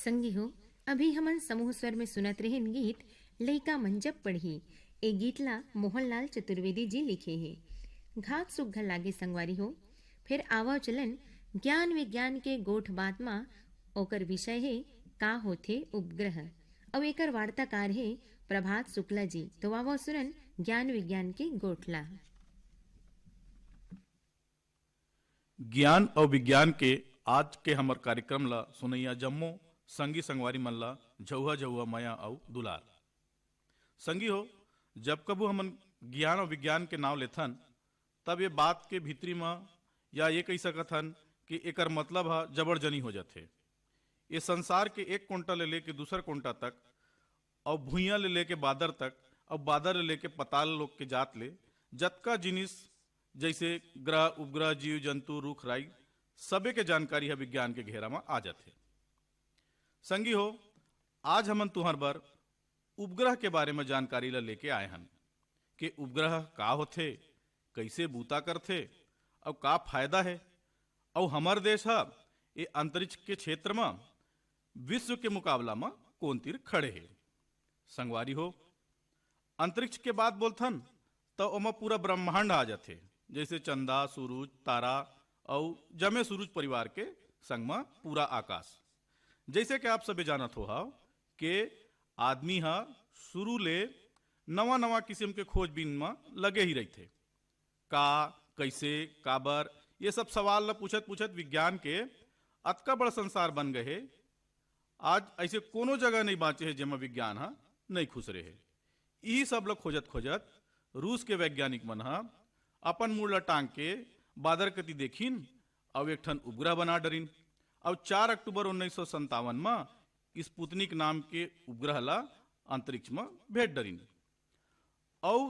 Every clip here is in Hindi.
संगी हो अभी हमन समूह स्वर में सुनत रहे गीत लइका मन जब पढ़ी। ए गीत ला मोहनलाल चतुर्वेदी जी लिखे हे। घात सुघ्घर लागे संगवारी हो। फिर आवा चलन ज्ञान विज्ञान के गोठ बात मा ओकर विषय है का होथे उपग्रह। अब एकर वार्ताकार है प्रभात शुक्ला जी। तो आवा सुनन ज्ञान विज्ञान के गोठला। ज्ञान और विज्ञान के आज के हमर कार्यक्रम ला सुनैया जम्मो संगी संगवारी मन ला झौहा झौहा माया और दुलार। संगी हो जब कबू हमन ज्ञान और विज्ञान के नाव लेथन तब ये बात के भीतरी में या ये कही सकथन कि एकर मतलब है जबरजनी हो जाते। ये संसार के एक कोंटा ले लेके दूसर कोंटा तक और भूइया ले लेके बादर तक और बादर ले लेके पताल लोग के जात ले जतका जिनिस जैसे ग्रह उपग्रह जीव जंतु रुख राई सबे के जानकारी है विज्ञान के घेरा में आ जाते। संगी हो आज हमन तुहर बर उपग्रह के बारे में जानकारी ला लेके आए हन कि उपग्रह का होथे, कैसे बूता करथे और का फायदा है और हमार देश है ये अंतरिक्ष के क्षेत्र में विश्व के मुकाबला में कौन तीर खड़े है। संगवारी हो अंतरिक्ष के बात बोलथन तो ओमा पूरा ब्रह्मांड आ जाते जैसे चंदा सूरज तारा और जमे सूरज परिवार के संग में पूरा आकाश। जैसे कि आप सभी जानत हो कि आदमी हा शुरू ले नवा नवा किस्म के खोजबीन में लगे ही रहते। का कैसे काबर ये सब सवाल ला पूछत पूछत विज्ञान के अतका बड़ा संसार बन गए है। आज ऐसे कोनो जगह नहीं बाँचे है जेमा विज्ञान हा नहीं खुश रहे। यही सब लोग खोजत खोजत रूस के वैज्ञानिक मन हा अपन मुड़ ला टांग के बादर कति देखिन और एक ठन उपग्रह बना डरिन और 4 अक्टूबर 1957 में स्पुतनिक नाम के उपग्रह ला अंतरिक्ष में भेज डरिन और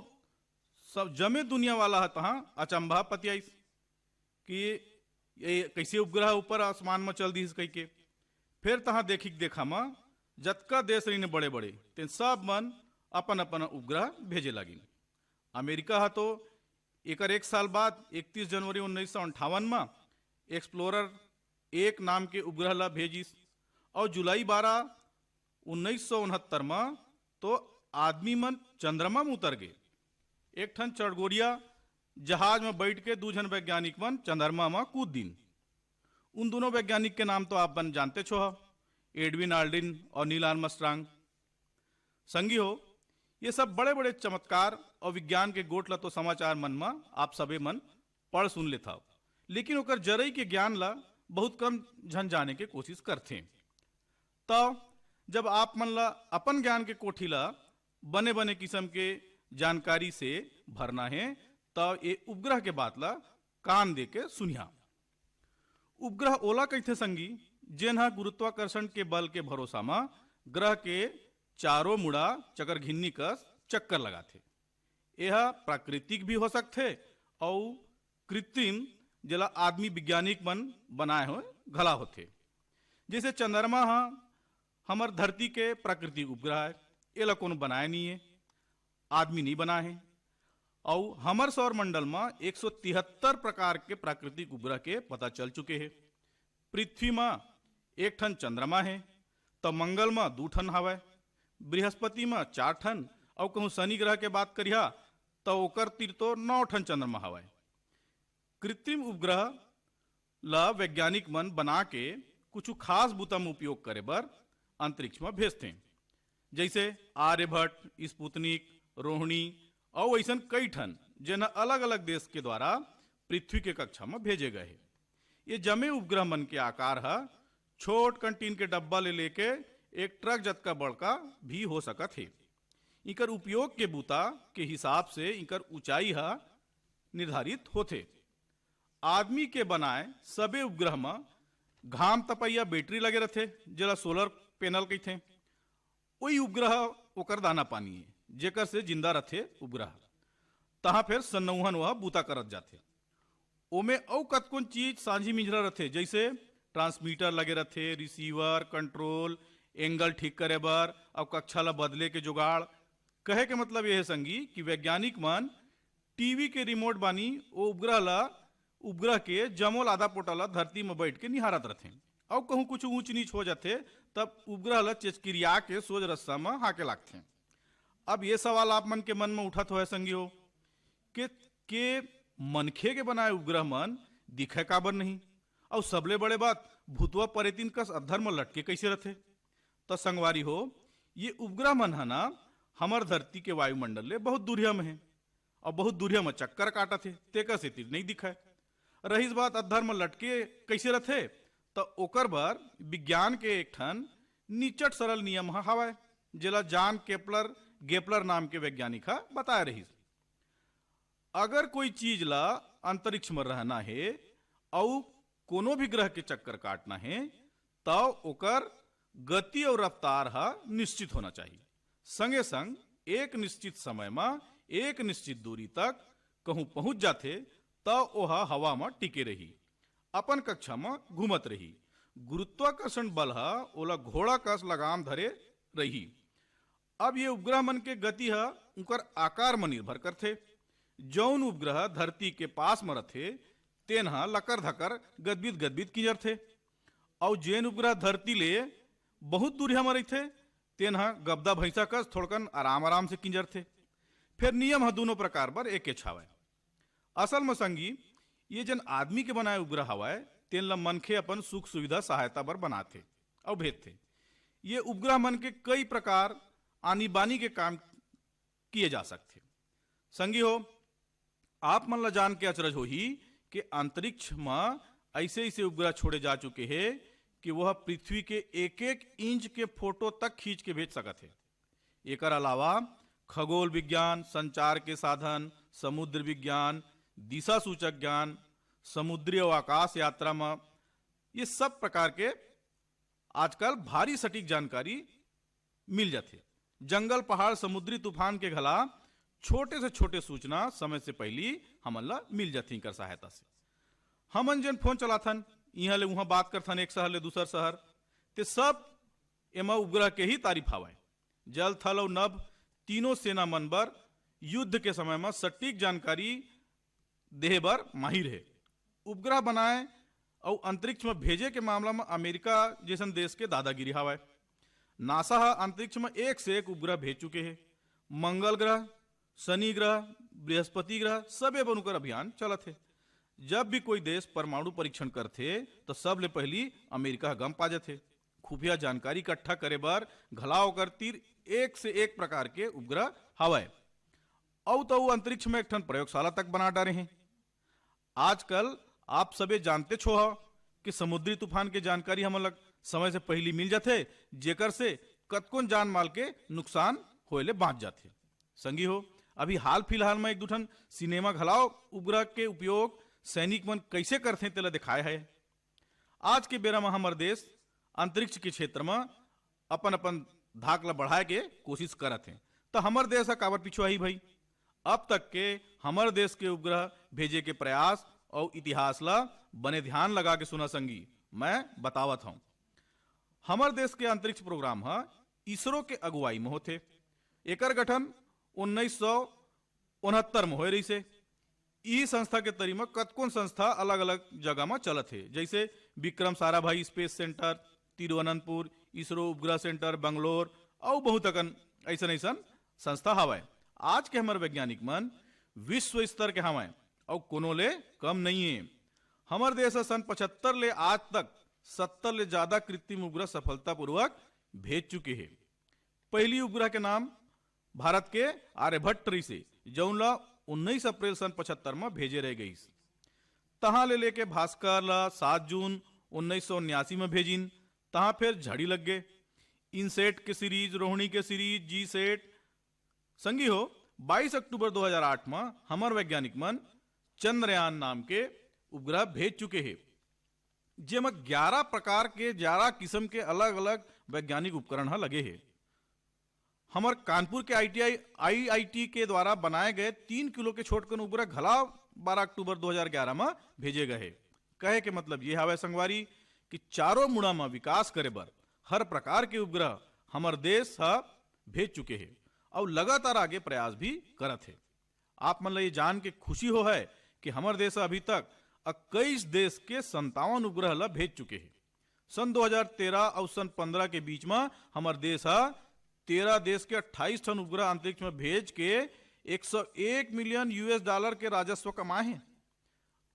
सब जमे दुनिया वाला तहाँ अचंभा पतियाईस कि ये कैसे उपग्रह ऊपर आसमान में चल दी कह के। फिर तहाँ देखी देखा में जतका देश रही बड़े बड़े तेन सब मन अपन अपन उपग्रह भेजे लगिन। अमेरिका हा तो एकर एक साल बाद 31 जनवरी 1958 में एक्सप्लोरर 1 नाम के उपग्रह ला भेजिस और जुलाई 12 1969 में तो आदमी मन चंद्रमा में उतर गए। एक ठन चढ़गोरिया जहाज में बैठ के 2 जन वैज्ञानिक मन चंद्रमा में कूद दिन। उन दोनों वैज्ञानिक के नाम तो आप बन जानते छो, एडविन आल्ड्रिन और नील आर्मस्ट्रांग। संगी हो ये सब बड़े बड़े चमत्कार और विज्ञान के गोठ ला तो समाचार मन में आप सबे मन पढ़ सुन लेता, लेकिन ओकर जरई के ज्ञान ला बहुत कम झन जाने के कोशिश करते। तो जब आप मन ला अपन ज्ञान के कोठी ला बने बने किस्म के जानकारी से भरना है तो ये उपग्रह के बात ला कान दे के सुनिया। उपग्रह ओला कहते संगी जेन हा गुरुत्वाकर्षण के बल के भरोसा में ग्रह के चारों मुड़ा चकर घिन्नी कस चक्कर लगाते। यह प्राकृतिक भी हो सकते और कृत्रिम जला आदमी वैज्ञानिक मन बनाए हो घला होते। जैसे चंद्रमा हा हमार धरती के प्राकृतिक उपग्रह है, ये ला कोनो बनाए नहीं है, आदमी नहीं बना है। और हमार सौर मंडल में 173 प्रकार के प्राकृतिक उपग्रह के पता चल चुके हैं। पृथ्वी में 1 ठन चंद्रमा है तो मंगल में 2 ठन हवा, बृहस्पति में 4 ठन और कहूँ शनि ग्रह के बात करिया तो ओकर तीर तो 9 ठन चंद्रमा हवा। कृत्रिम उपग्रह ला वैज्ञानिक मन बना के कुछ खास बूता में उपयोग करे बर अंतरिक्ष में भेजते। जैसे आर्यभट्ट, स्पुतनिक, रोहिणी और ऐसा कई ठन जेना अलग अलग देश के द्वारा पृथ्वी के कक्षा में भेजे गए। ये जमे उपग्रह मन के आकार है छोट कंटीन के डब्बा ले लेके एक ट्रक जतका बड़का भी हो सकत है। इकर उपयोग के बूता के हिसाब से इकर ऊंचाई है निर्धारित होते। आदमी के बनाए सबे उपग्रह में घाम तपैया बैटरी लगे रहते जला सोलर पैनल कहते। वही उपग्रह ओकर दाना पानी है जेकर से जिंदा रहते उपग्रह। तहाँ फिर सन्नौहन वह बूता करत जाते। ओमे औ कतकोन चीज साझी मिंजरा रहते जैसे ट्रांसमीटर लगे रहते, रिसीवर, कंट्रोल, एंगल ठीक करे बर और कक्षा ला बदले के जुगाड़। कहे के मतलब यह है संगी कि वैज्ञानिक मन टीवी के रिमोट बानी वो उपग्रह के जमोल आधा पोटा ला धरती में बैठ के निहारत रहते और कहूँ कुछ ऊंच नीच हो जाते तब उपग्रह ल चेचकिरिया के सोज रस्सा में हाके लागते। अब ये सवाल आप मन के मन में उठत हो संगी हो के मनखे के बनाए उपग्रह मन दिखे काबर नहीं, और सबले बड़े बात भूतवा परेतिन कस अधर में लटके कैसे रहते। तो संगवारी हो ये उपग्रह मन है ना हमर धरती के वायुमंडल ले बहुत दूरिया में है और बहुत दूरिया में चक्कर काटा थे तेकर से तीर नहीं दिखा। रहीस बात अधर में लटके कैसे रहते तो ओकर बर विज्ञान के एक ठन निचट सरल नियम हवाए जेला जॉन गेपलर नाम के वैज्ञानिक बताए रही। अगर कोई चीज ला अंतरिक्ष में रहना है और कोनो भी ग्रह के चक्कर काटना है तो ओकर गति और रफ्तार निश्चित होना चाहिए। संगे संग एक निश्चित समय में एक निश्चित दूरी तक कहूं पहुंच जाते तो ओह हवा में टिके रही, अपन कक्षा में घूमत रही। गुरुत्वाकर्षण बल ओला घोड़ा कस लगाम धरे रही। अब ये उपग्रह मन के गति उनकर आकार में निर्भर करते। जौन उपग्रह धरती के पास में रथे तेन लकर धकर गदबिद किजर थे, और जेन उपग्रह धरती ले बहुत दूरिया में रहते तेन गबदा भैंसा कस थोड़कन आराम से किंजर थे। फिर नियम दोनों प्रकार पर एक छावे। असल में संगी ये जन आदमी के बनाए उपग्रह हवाए तेन ला मनखे अपन सुख सुविधा सहायता बर बनाते और भेजते। ये उपग्रह मन के कई प्रकार आनी बानी के काम किए जा सकते। संगी हो आप मन ला जान के अचरज हो ही कि अंतरिक्ष में ऐसे उपग्रह छोड़े जा चुके हैं कि वह पृथ्वी के एक एक इंच के फोटो तक खींच के भेज सकते हैं। एक अलावा खगोल विज्ञान, संचार के साधन, समुद्र विज्ञान, दिशा सूचक ज्ञान, समुद्री और आकाश यात्रा में ये सब प्रकार के आजकल भारी सटीक जानकारी मिल जाती। जंगल पहाड़ समुद्री तूफान के घला छोटे से छोटे सूचना समय से पहली हमन ला मिल जाती कर सहायता से। हमन जन फोन चलाथन यहाँ ले वहां बात करथन एक शहर ले दूसर शहर ते सब एमा उपग्रह के ही तारीफ हवाए। जल थल और नभ तीनों सेना मन बर युद्ध के समय में सटीक जानकारी देहे बर माहिर है। उपग्रह बनाए और अंतरिक्ष में भेजे के मामला में अमेरिका जैसन देश के दादागिरी हवाए। नासा अंतरिक्ष में एक से एक उपग्रह भेज चुके हैं। मंगल ग्रह, शनि ग्रह, बृहस्पति ग्रह सबे बनकर अभियान चलत है। जब भी कोई देश परमाणु परीक्षण करते तो सबले पहली अमेरिका गम पा जाते। खुफिया जानकारी इकट्ठा करे बर घलाव कर तीर एक से एक प्रकार के उपग्रह हवाए और तो अंतरिक्ष में एक ठन प्रयोगशाला तक बना डाले हैं। आजकल आप सबे जानते छो कि समुद्री तूफान के जानकारी हम लग समय से पहली मिल जाते जेकर से कतकोन जान माल के नुकसान होले बाँच जाते। संगी हो अभी हाल फिलहाल में एक दूठन सिनेमा घलाव उपग्रह के उपयोग सैनिक मन कैसे करते तेला दिखाए है। आज के बेरा में हमार देश अंतरिक्ष के क्षेत्र में अपन अपन धाक ला बढ़ाए के कोशिश करत हैं। तो हमार देश काबर पीछू आई भाई। अब तक के हमार देश के उपग्रह भेजे के प्रयास और इतिहास ला बने ध्यान लगा के सुना संगी मैं बतावत हूं। हमार देश के अंतरिक्ष प्रोग्राम इसरो के अगुवाई में होते। एकर गठन 1969 में हो रही से। ई संस्था के तरी में कतकोन संस्था अलग अलग जगह में चलत है, जैसे विक्रम साराभाई स्पेस सेंटर तिरुवनंतपुर, इसरो उपग्रह सेंटर बंगलोर और बहुत अकन ऐसा संस्था हवाए। आज के हमारे वैज्ञानिक मन विश्व स्तर के हवाए और कोनो ले कम नहीं है। हमारे देश सन 75 ले आज तक 70 ले ज्यादा कृत्रिम उपग्रह सफलतापूर्वक भेज चुके हैं। पहली उपग्रह के नाम भारत के आर्यभट्ट रही से जौनला 19 अप्रैल सन 75 में भेजे रह गई। तहां ले लेके भास्कर ला 7 जून 1979 में भेजिन। तहां फिर झड़ी लग गए। इनसेट के सीरीज, रोहिणी के सीरीज, जी सेट। संगी हो 22 अक्टूबर 2008 में हमार वैज्ञानिक मन चंद्रयान नाम के उपग्रह भेज चुके हैं, जेमा 11 प्रकार के 11 किस्म के अलग अलग वैज्ञानिक उपकरण लगे हैं। हमार कानपुर के आईआईटी के द्वारा बनाए गए 3 किलो के छोटकन उपग्रह घलाव 12 अक्टूबर 2011 में भेजे गए। कहे के मतलब ये हवे संगवारी कि चारों मुड़ा में विकास करे बर हर प्रकार के उपग्रह हमार देश भेज चुके हैं और लगातार आगे प्रयास भी करत है। आप मन ये जान के खुशी हो है कि हमार देश अभी तक 21 देश के 57 उपग्रह ला भेज चुके हैं। सन 2013 और सन 15 के बीच में हमार देश 13 देश के 28 टन उपग्रह अंतरिक्ष में भेज के 101 मिलियन यूएस डॉलर के राजस्व कमाए हैं।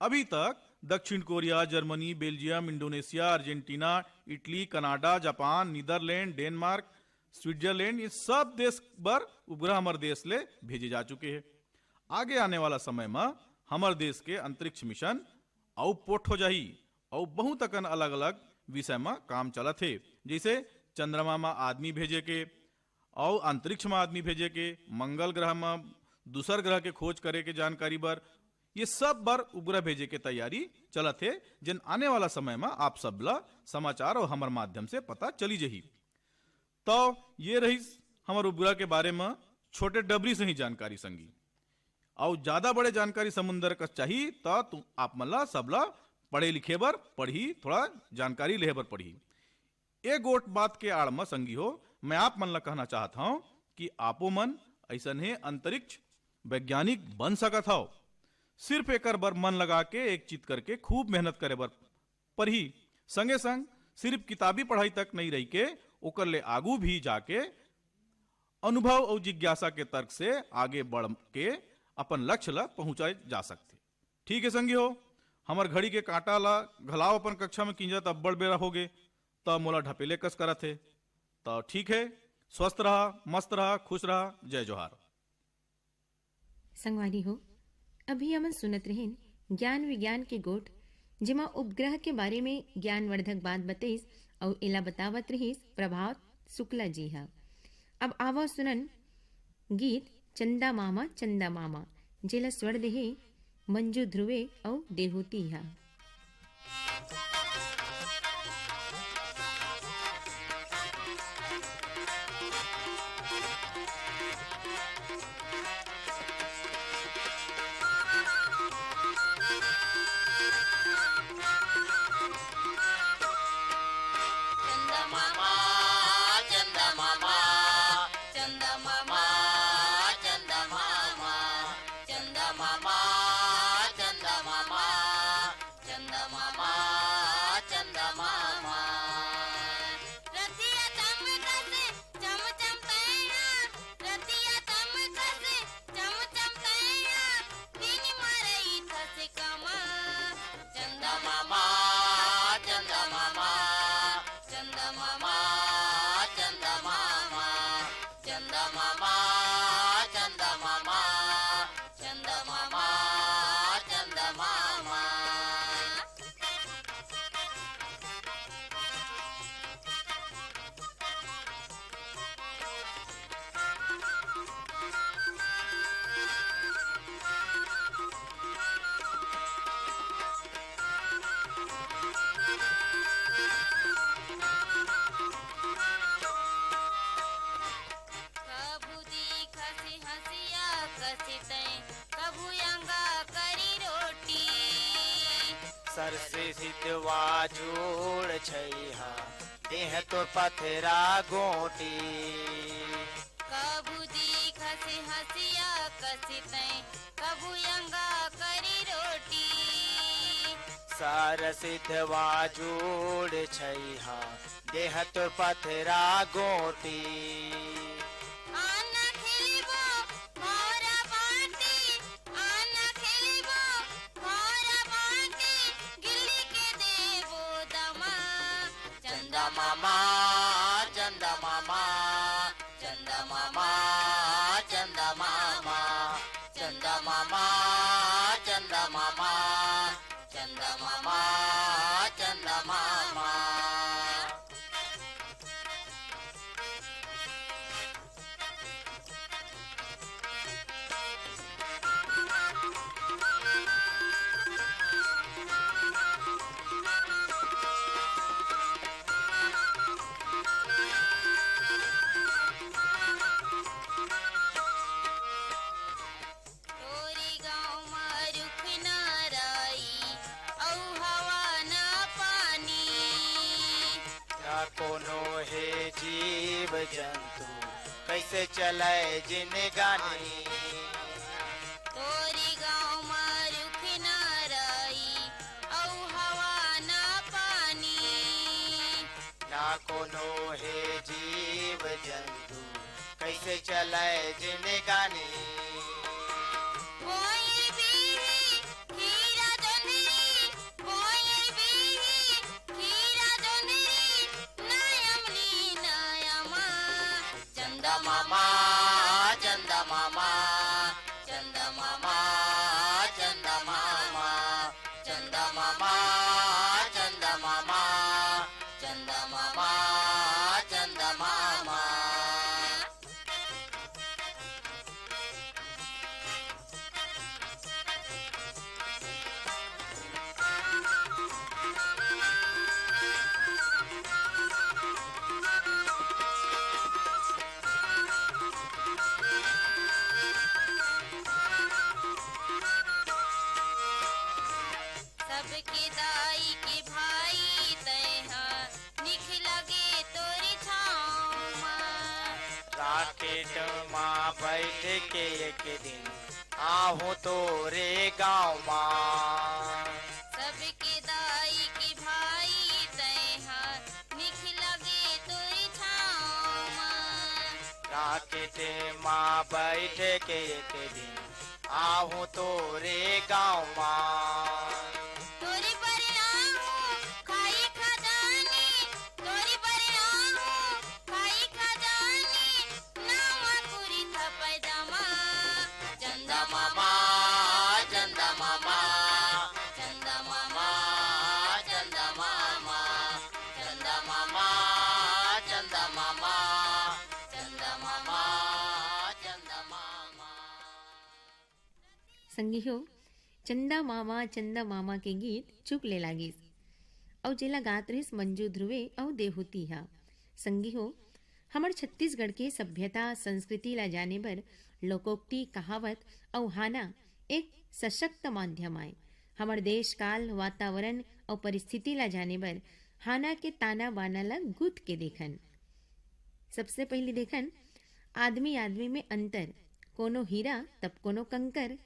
अभी तक दक्षिण Korea, Germany, Belgium, Indonesia, Argentina, Italy, Canada, Japan, Netherland, Denmark, Switzerland, ये सब देश पर उपग्रह हमारे देश ले भेजे जा चुके हैं। आगे आने वाला समय में हमारे देश के अंतरिक्ष मिशन आउटपुट हो जाही और बहुत अकन अलग अलग विषय में काम चलत है, जैसे चंद्रमा में आदमी भेजे के और अंतरिक्ष में आदमी भेजे के, मंगल ग्रह में दूसर ग्रह के खोज करे के जानकारी बर, ये सब बार उपग्रह भेजे के तैयारी चलत है, जिन आने वाला समय में आप सब ला समाचार और हमारे माध्यम से पता चली जही। तो ये रही हमारे उपग्रह के बारे में छोटे डबरी से ही जानकारी संगी, और ज्यादा बड़े जानकारी समुद्र का चाहिए तो आप मल्ला सबला पढ़े लिखे बर पढ़ी, थोड़ा जानकारी ले बर पढ़ी। एक गोट बात के आड़ में संगी हो, मैं आप मन ला कहना चाहता हूं कि आपो मन ऐसा है अंतरिक्ष वैज्ञानिक बन सकत हो। सिर्फ एकर बर मन लगा के एक चित करके खूब मेहनत करे बर पढ़ी, संगे संग सिर्फ किताबी पढ़ाई तक नहीं रही के ओकर ले आगू भी जाके अनुभव और जिज्ञासा के तर्क से आगे बढ़ के अपन लक्ष्य ला पहुंचाए जा सकते। ठीक है संगी हो, हमार घड़ी के कांटा ला घलाव अपन कक्षा में किंजत अब्बड़ बेरा हो गए, तब मोला ढपेले कस करत है। तो ठीक है, स्वस्थ रहा, मस्त रहा, खुश रहा, जय जोहार। संगवारी हो, अभी हम सुनत रहें ज्ञान विज्ञान के गोट, जिमा उपग्रह के बारे में ज्ञानवर्धक बात बतेस और इला बतावत रहीस प्रभात शुक्ला जी हा। अब आवो सुनन गीत चंदा मामा जेला स्वर देहे मंजू ध्रुवे और देहूती हा। सर से सिद्धवा जोड़ छैहा देह तो पथरा गोटी। कबू दीख से हसिया कसितै कबू यंगा करी रोटी। सर सिद्धवा जोड़ छैहा देह तो पथरा गोटी। मामा चंदा मामा चंदा मामा चंदा मामा चंदा मामा चंदा मामा चंदा मामा चंदा मामा। कोनो है जीव जंतु कैसे चले जिनगानी। तोरी गाँव में रुख न रही औ हवा न पानी। या कोनो है जीव जंतु कैसे चले जिंदगानी कोई भी हीरा जोंधरी कोई भी हीरा जोंधरी नयमली नयमा चंदा मामा चंदा मामा चंदा मामा चंदा मामा चंदा मामा चंदा मामा चंदा मामा चंदा मामा सबके दाई के भाई तैहा निख लगे तोरी छाँव माँ राकेट माँ बैठ के एक दिन आहू तोरे गाँव माँ सबके दाई के भाई तैहा निख लगे तोरी छाँव माँ राकेट माँ बैठ के एक दिन आहू तोरे गाँव माँ तोरी परिणाम खाई खजानी तोरी परिणाम खाई खजानी नावा कुरी था पैजामा चंदा मामा चंदा मामा चंदा मामा चंदा मामा चंदा मामा चंदा मामा चंदा मामा चंदा मामा संगी हो चंदा मामा के गीत चुक ले लागिस और जेला गात रहिस मंजू ध्रुवे और देहूती हा संगी हो हमर छत्तीसगढ़ के सभ्यता संस्कृति ला जाने बर लोकोक्ति कहावत और हाना एक सशक्त माध्यम आए हमर देश काल वातावरण और परिस्थिति ला जाने बर हाना के ताना बाना ला गुथ के देखन सबसे पहले देखन आदमी आदमी में अंतर कोनो हीरा तब कोनो कंकर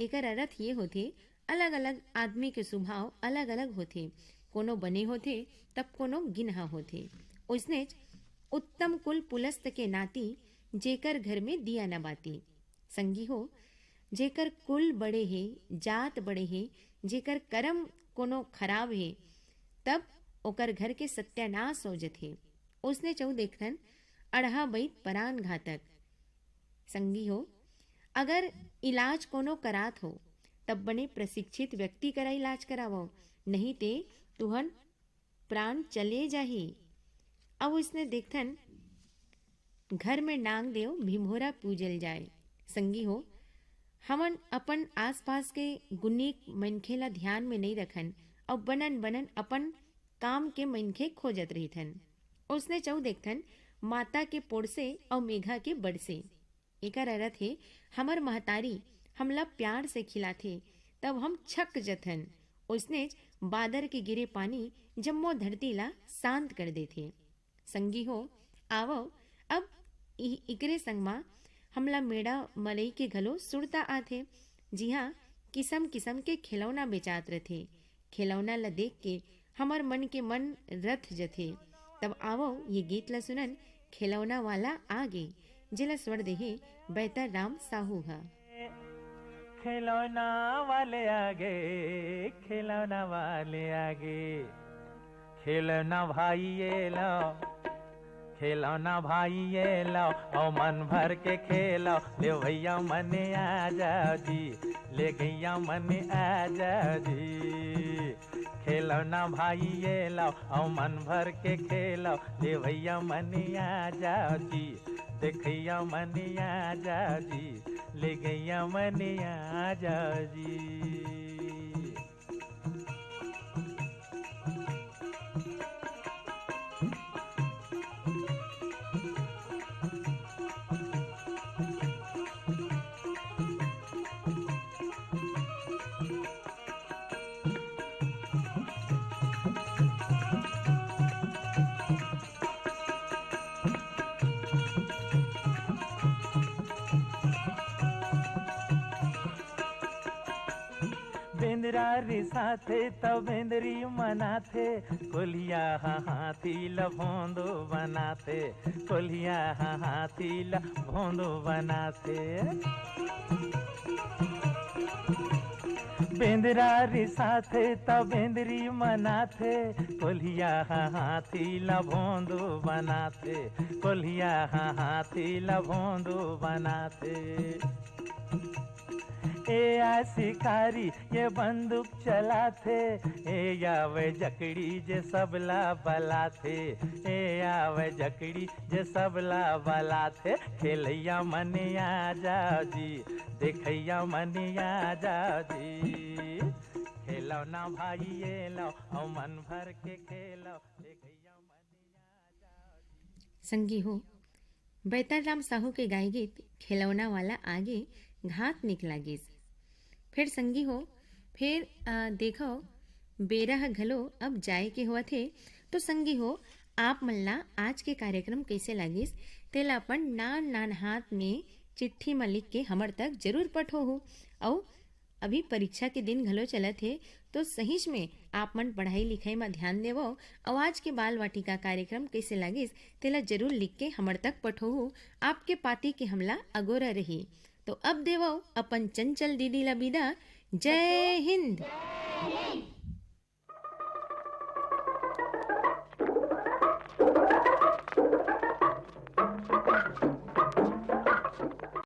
एकर अर्थ ये होथे अलग अलग आदमी के स्वभाव अलग अलग होथे कोनो बने होथे तब कोनो गिनहा होथे उसने उत्तम कुल पुलस्त के नाती जेकर घर में दिया न बाती संगी हो जेकर कुल बड़े हे जात बड़े हे जेकर कर्म कोनो खराब हे तब ओकर घर के सत्यानाश हो जथे उसने चौ देखथन अढ़ा बैत परान घातक संगी हो अगर इलाज कोनो करात हो तब बने प्रशिक्षित व्यक्ति करा इलाज करावो नहीं ते तुहन प्राण चले जाही अब उसने देखथन घर में नांग देव भीमोरा पूजल जाए संगी हो हमन अपन आसपास के गुनीक मनखे ला ध्यान में नहीं रखन और बनन बनन अपन काम के मनखे खोजत रहिथन उसने चौ देखथन माता के पोड़से और मेघा के बड़से एकर अर्थ है हमर महतारी हमला प्यार से खिलाथे तब हम छक जथन उसने बादर के गिरे पानी जम्मो धरती ला शांत कर देथे संगी हो आवो अब इकरे संगमा हमला मेड़ा मलई के घलो सुरता आथे जी हाँ किसम किसम के खिलौना बेचात रथे खिलौना ला देख के हमर मन के मन रथ जथे तब आवो ये गीत ला सुनन खिलौना वाला आगे जिला स्वर देहे बेहतर राम साहू हा खिलौना वाले आगे खिलौना वाले आगे खिलौना भाई ये लो खिलौना भाई ये लो और मन भर के खेलो ले भैया मने आ जाओ जी ले गैया मने आ जाओ जी खिलौना भाई ये लो और मन भर के खेलो ले भैया मने आ जाओ जी देखैया मने आ जाओ जी ले गैया मने आ जाओ जी बेंद्रा रिसाथे तब बेंद्री मनाथे, कोलिया हाथी ल भोंदो बनाथे, कोलिया हाथी ल भोंदो बनाथे। बेंद्रा रिसाथे तब बेंद्री मनाथे, कोलिया हाथी ल भोंदो बनाथे, कोलिया हाथी ल भोंदो बनाथे। ए आ शिकारी ये बंदूक चलाथे, ए आवे जकड़ी जे सबला बलाथे, ए आवे जकड़ी जे सबला बलाथे। खेलैया मने आ जाओ जी, देखैया मने आ जाओ जी, खेलो ना भाई ये लो औ मन भर के खेलो, देखैया मने आ जाओ जी। संगी हो बैताराम साहू के गाय गीत खिलौना वाला आगे घात निकला गीस। फिर संगी हो फिर देखो बेरह घलो अब जाए के हुआ थे। तो संगी हो आप मल्ला आज के कार्यक्रम कैसे लागिस तेला अपन नान नान हाथ में चिट्ठी में लिख के हमर तक जरूर पठो हो। और अभी परीक्षा के दिन घलो चलत है तो सहीच में आप मन पढ़ाई लिखाई में ध्यान देवो। और आज के बाल वाटिका कार्यक्रम कैसे लागिस तेला जरूर लिख के हमर तक पठो हो। आपके पाती के हमला अगोरा रही। तो अब देवो अपन चंचल दीदी ला विदा। जय हिंद।